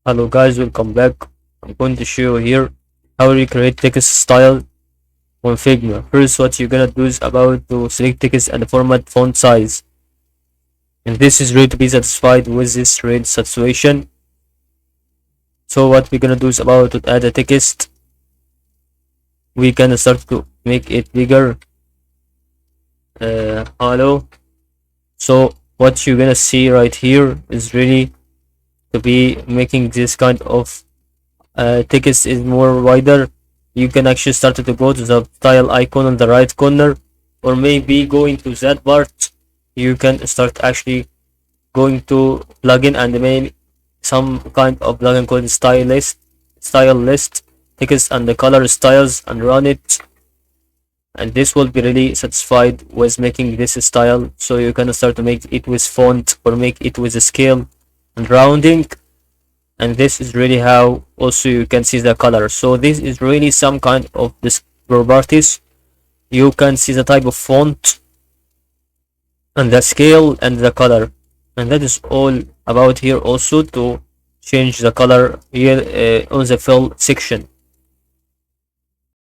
Hello guys, welcome back. I'm going to show you here how you create text style on Figma. First, what you're gonna do is about to select text and format font size. And this is ready to be satisfied with this red saturation. So what we're gonna do is about to add a text. We can start to make it bigger. Hello. So what you're gonna see right here is really to be making this kind of text is more wider. You can actually start to go to the style icon on the right corner, or maybe going to that part. You can start actually going to plugin and maybe some kind of plugin called style list text and the color styles, and run it, and this will be really satisfied with making this style. So you can start to make it with font or make it with a scale and rounding, and this is really how also you can see the color. So this is really some kind of this properties. You can see the type of font and the scale and the color, and that is all about here. Also to change the color here on the fill section.